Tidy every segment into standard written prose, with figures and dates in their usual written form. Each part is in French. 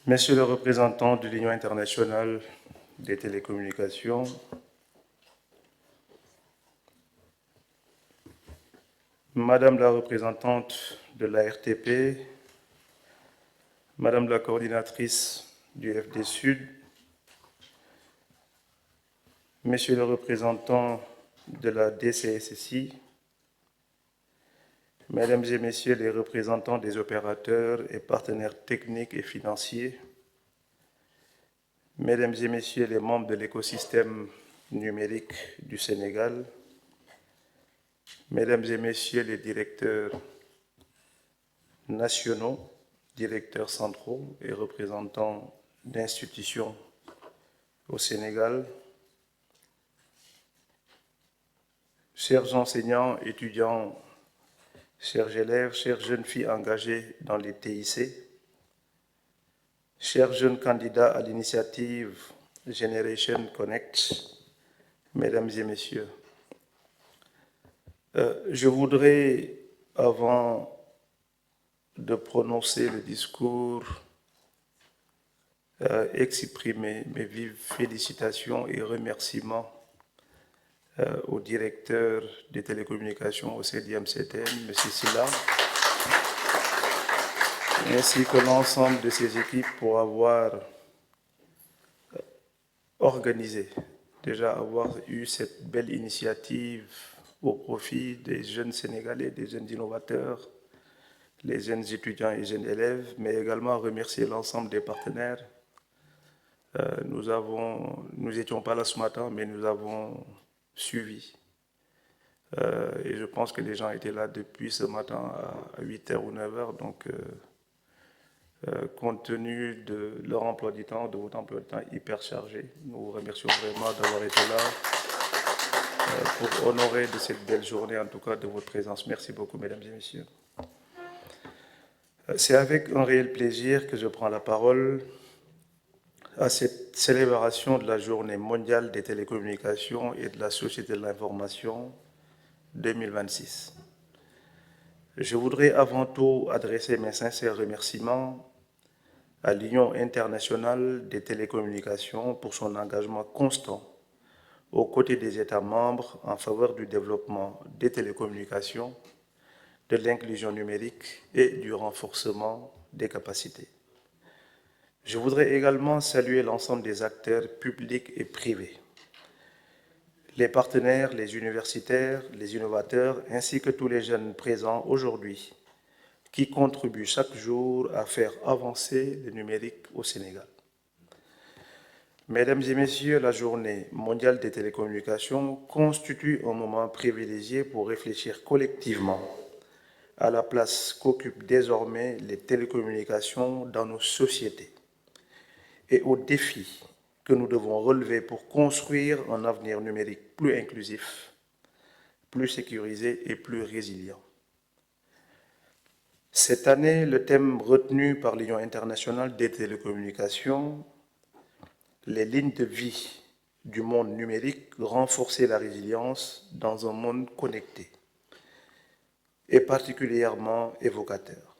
Monsieur le représentant de l'Union internationale des télécommunications, Madame la représentante de la RTP, Madame la coordinatrice du FD Sud, Monsieur le représentant de la DCSSI, Mesdames et Messieurs les représentants des opérateurs et partenaires techniques et financiers, Mesdames et Messieurs les membres de l'écosystème numérique du Sénégal, Mesdames et Messieurs les directeurs nationaux, directeurs centraux et représentants d'institutions au Sénégal, chers enseignants, étudiants, chers élèves, chères jeunes filles engagées dans les TIC, chers jeunes candidats à l'initiative Generation Connect, Mesdames et Messieurs, je voudrais, avant de prononcer le discours, exprimer mes vives félicitations et remerciements au directeur des télécommunications au CDMCTN, M. Silla, ainsi que l'ensemble de ses équipes pour avoir organisé, déjà avoir eu cette belle initiative au profit des jeunes Sénégalais, des jeunes innovateurs, les jeunes étudiants et jeunes élèves, mais également remercier l'ensemble des partenaires. Nous n'étions pas là ce matin, mais nous avons suivi. Et je pense que les gens étaient là depuis ce matin à 8h ou 9h, donc compte tenu de leur emploi du temps, de votre emploi du temps hyper chargé, nous vous remercions vraiment d'avoir été là pour honorer de cette belle journée, en tout cas de votre présence. Merci beaucoup, mesdames et messieurs. C'est avec un réel plaisir que je prends la parole à cette célébration de la Journée mondiale des télécommunications et de la société de l'information 2026. Je voudrais avant tout adresser mes sincères remerciements à l'Union internationale des télécommunications pour son engagement constant aux côtés des États membres en faveur du développement des télécommunications, de l'inclusion numérique et du renforcement des capacités. Je voudrais également saluer l'ensemble des acteurs publics et privés, les partenaires, les universitaires, les innovateurs, ainsi que tous les jeunes présents aujourd'hui qui contribuent chaque jour à faire avancer le numérique au Sénégal. Mesdames et Messieurs, la Journée mondiale des télécommunications constitue un moment privilégié pour réfléchir collectivement à la place qu'occupent désormais les télécommunications dans nos sociétés et aux défis que nous devons relever pour construire un avenir numérique plus inclusif, plus sécurisé et plus résilient. Cette année, le thème retenu par l'Union internationale des télécommunications, les lignes de vie du monde numérique, renforcer la résilience dans un monde connecté, est particulièrement évocateur.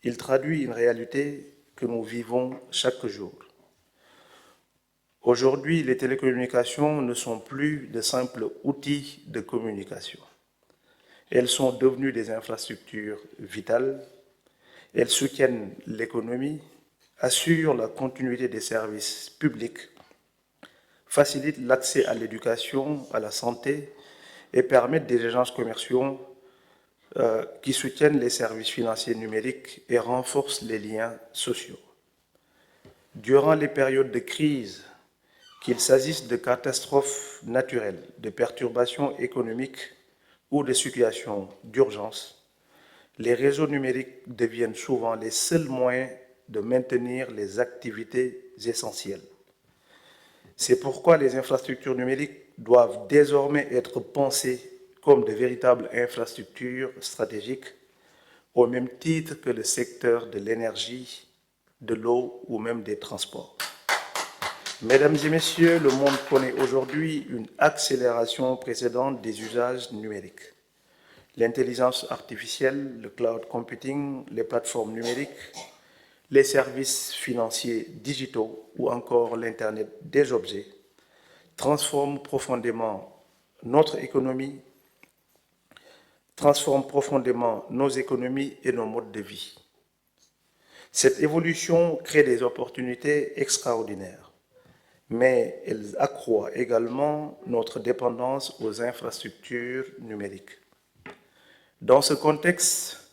Il traduit une réalité que nous vivons chaque jour. Aujourd'hui, les télécommunications ne sont plus de simples outils de communication. Elles sont devenues des infrastructures vitales. Elles soutiennent l'économie, assurent la continuité des services publics, facilitent l'accès à l'éducation, à la santé et permettent des échanges commerciaux qui soutiennent les services financiers numériques et renforcent les liens sociaux. Durant les périodes de crise, qu'il s'agisse de catastrophes naturelles, de perturbations économiques ou de situations d'urgence, les réseaux numériques deviennent souvent les seuls moyens de maintenir les activités essentielles. C'est pourquoi les infrastructures numériques doivent désormais être pensées comme de véritables infrastructures stratégiques, au même titre que le secteur de l'énergie, de l'eau ou même des transports. Mesdames et Messieurs, le monde connaît aujourd'hui une accélération précédente des usages numériques. L'intelligence artificielle, le cloud computing, les plateformes numériques, les services financiers digitaux ou encore l'Internet des objets transforment profondément notre économie, transforment profondément nos économies et nos modes de vie. Cette évolution crée des opportunités extraordinaires, mais elle accroît également notre dépendance aux infrastructures numériques. Dans ce contexte,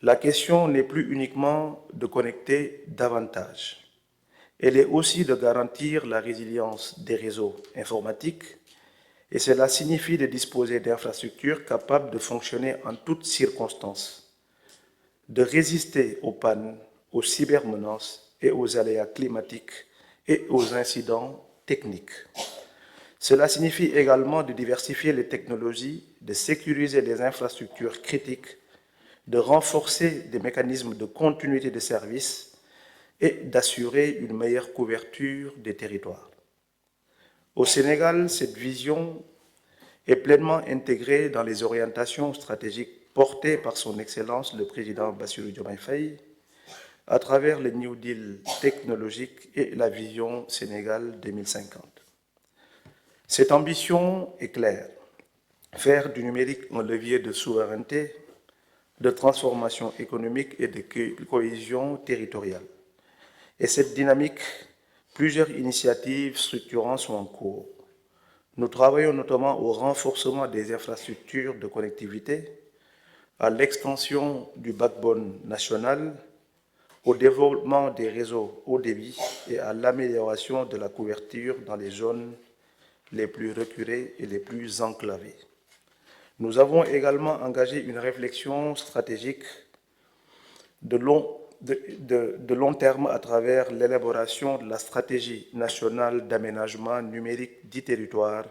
la question n'est plus uniquement de connecter davantage. Elle est aussi de garantir la résilience des réseaux informatiques et cela signifie de disposer d'infrastructures capables de fonctionner en toutes circonstances, de résister aux pannes, aux cybermenaces et aux aléas climatiques et aux incidents techniques. Cela signifie également de diversifier les technologies, de sécuriser les infrastructures critiques, de renforcer des mécanismes de continuité de service et d'assurer une meilleure couverture des territoires. Au Sénégal, cette vision est pleinement intégrée dans les orientations stratégiques portées par son Excellence le Président Bassirou Diomaye Faye à travers le New Deal technologique et la vision Sénégal 2050. Cette ambition est claire, faire du numérique un levier de souveraineté, de transformation économique et de cohésion territoriale. Et cette dynamique, plusieurs initiatives structurantes sont en cours. Nous travaillons notamment au renforcement des infrastructures de connectivité, à l'extension du backbone national, au développement des réseaux haut débit et à l'amélioration de la couverture dans les zones les plus reculées et les plus enclavées. Nous avons également engagé une réflexion stratégique de long terme à travers l'élaboration de la stratégie nationale d'aménagement numérique du territoire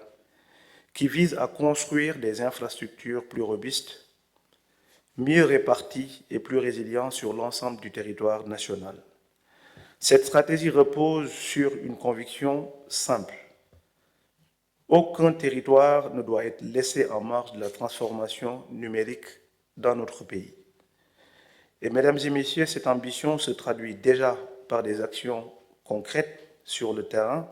qui vise à construire des infrastructures plus robustes, mieux réparties et plus résilientes sur l'ensemble du territoire national. Cette stratégie repose sur une conviction simple. Aucun territoire ne doit être laissé en marge de la transformation numérique dans notre pays. Et mesdames et messieurs, cette ambition se traduit déjà par des actions concrètes sur le terrain.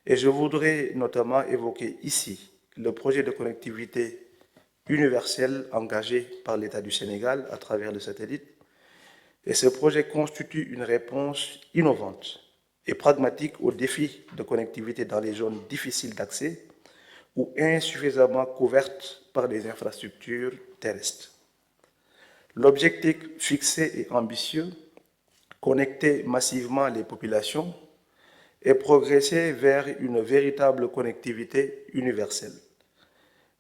Et je voudrais notamment évoquer ici le projet de connectivité universelle engagé par l'État du Sénégal à travers le satellite. Et ce projet constitue une réponse innovante et pragmatique aux défis de connectivité dans les zones difficiles d'accès ou insuffisamment couvertes par des infrastructures terrestres. L'objectif fixé est ambitieux, connecter massivement les populations et progresser vers une véritable connectivité universelle.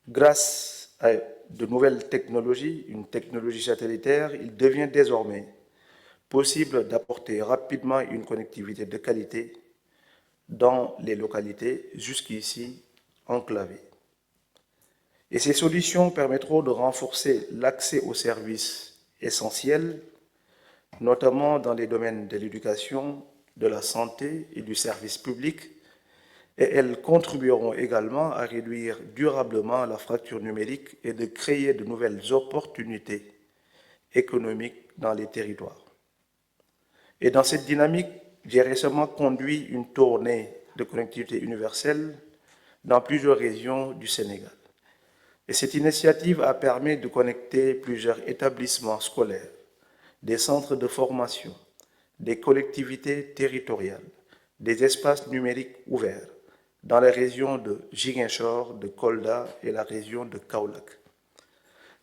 Grâce à de nouvelles technologies, une technologie satellitaire, il devient désormais possible d'apporter rapidement une connectivité de qualité dans les localités jusqu'ici enclavées. Et ces solutions permettront de renforcer l'accès aux services essentiels, notamment dans les domaines de l'éducation, de la santé et du service public, et elles contribueront également à réduire durablement la fracture numérique et de créer de nouvelles opportunités économiques dans les territoires. Et dans cette dynamique, j'ai récemment conduit une tournée de connectivité universelle dans plusieurs régions du Sénégal. Et cette initiative a permis de connecter plusieurs établissements scolaires, des centres de formation, des collectivités territoriales, des espaces numériques ouverts dans les régions de Ziguinchor, de Kolda et la région de Kaolack.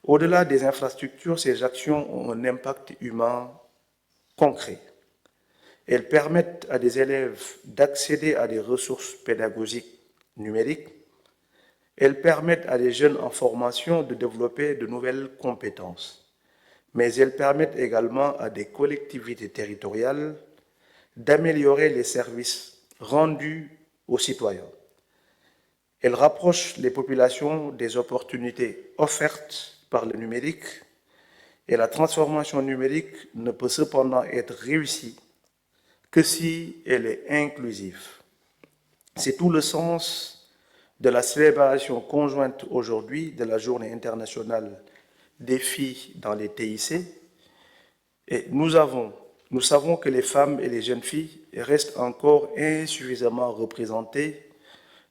Au-delà des infrastructures, ces actions ont un impact humain concret. Elles permettent à des élèves d'accéder à des ressources pédagogiques numériques. Elles permettent à des jeunes en formation de développer de nouvelles compétences. Mais elles permettent également à des collectivités territoriales d'améliorer les services rendus aux citoyens. Elles rapprochent les populations des opportunités offertes par le numérique et la transformation numérique ne peut cependant être réussie que si elle est inclusive. C'est tout le sens de la célébration conjointe aujourd'hui de la Journée internationale des filles dans les TIC. Et nous avons nous savons que les femmes et les jeunes filles restent encore insuffisamment représentées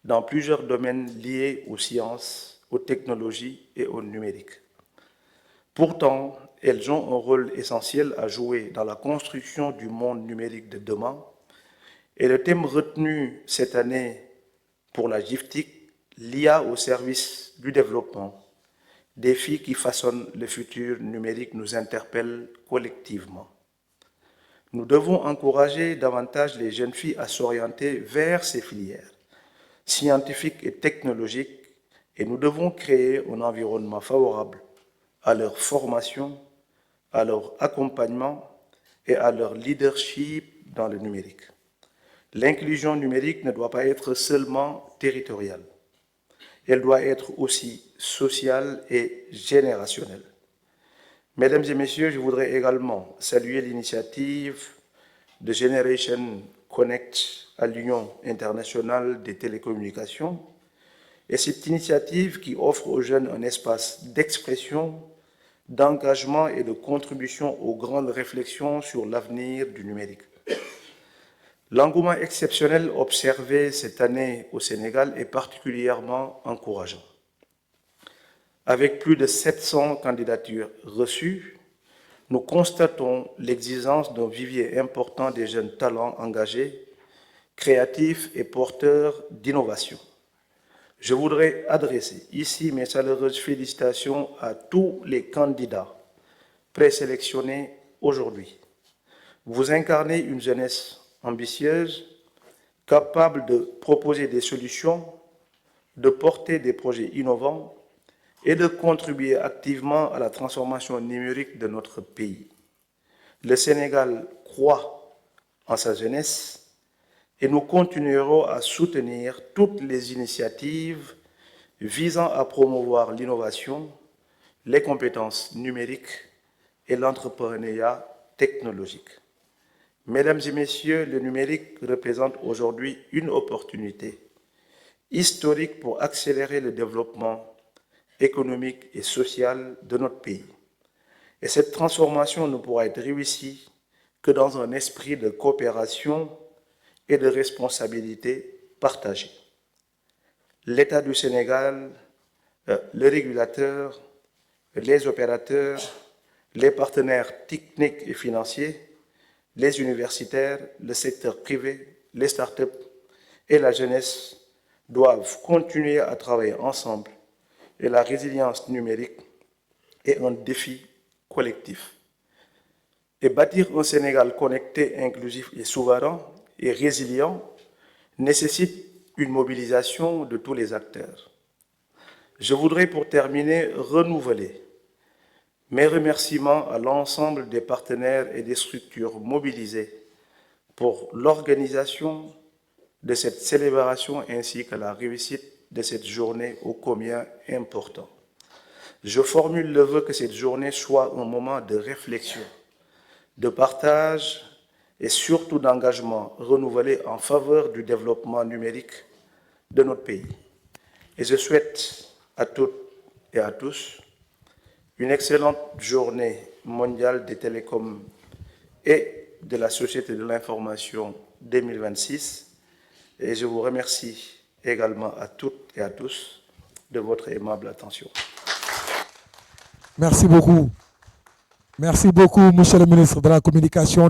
dans plusieurs domaines liés aux sciences, aux technologies et au numérique. Pourtant, elles ont un rôle essentiel à jouer dans la construction du monde numérique de demain, et le thème retenu cette année pour la GIFTIC, l'IA au service du développement, défis qui façonnent le futur numérique, nous interpelle collectivement. Nous devons encourager davantage les jeunes filles à s'orienter vers ces filières scientifiques et technologiques, et nous devons créer un environnement favorable à leur formation, à leur accompagnement et à leur leadership dans le numérique. L'inclusion numérique ne doit pas être seulement territoriale. Elle doit être aussi sociale et générationnelle. Mesdames et messieurs, je voudrais également saluer l'initiative de Generation Connect à l'Union internationale des télécommunications et cette initiative qui offre aux jeunes un espace d'expression, d'engagement et de contribution aux grandes réflexions sur l'avenir du numérique. L'engouement exceptionnel observé cette année au Sénégal est particulièrement encourageant. Avec plus de 700 candidatures reçues, nous constatons l'existence d'un vivier important des jeunes talents engagés, créatifs et porteurs d'innovation. Je voudrais adresser ici mes chaleureuses félicitations à tous les candidats présélectionnés aujourd'hui. Vous incarnez une jeunesse ambitieuse, capable de proposer des solutions, de porter des projets innovants et de contribuer activement à la transformation numérique de notre pays. Le Sénégal croit en sa jeunesse et nous continuerons à soutenir toutes les initiatives visant à promouvoir l'innovation, les compétences numériques et l'entrepreneuriat technologique. Mesdames et messieurs, le numérique représente aujourd'hui une opportunité historique pour accélérer le développement économique et social de notre pays. Et cette transformation ne pourra être réussie que dans un esprit de coopération et de responsabilité partagée. L'État du Sénégal, le régulateur, les opérateurs, les partenaires techniques et financiers, les universitaires, le secteur privé, les startups et la jeunesse doivent continuer à travailler ensemble et la résilience numérique est un défi collectif. Et bâtir un Sénégal connecté, inclusif et souverain et résilient nécessite une mobilisation de tous les acteurs. Je voudrais pour terminer renouveler mes remerciements à l'ensemble des partenaires et des structures mobilisées pour l'organisation de cette célébration ainsi que la réussite de cette journée ô combien important. Je formule le vœu que cette journée soit un moment de réflexion, de partage et surtout d'engagement renouvelé en faveur du développement numérique de notre pays. Et je souhaite à toutes et à tous une excellente journée mondiale des télécoms et de la Société de l'information 2026. Et je vous remercie également à toutes et à tous de votre aimable attention. Merci beaucoup. Merci beaucoup, Monsieur le ministre de la Communication.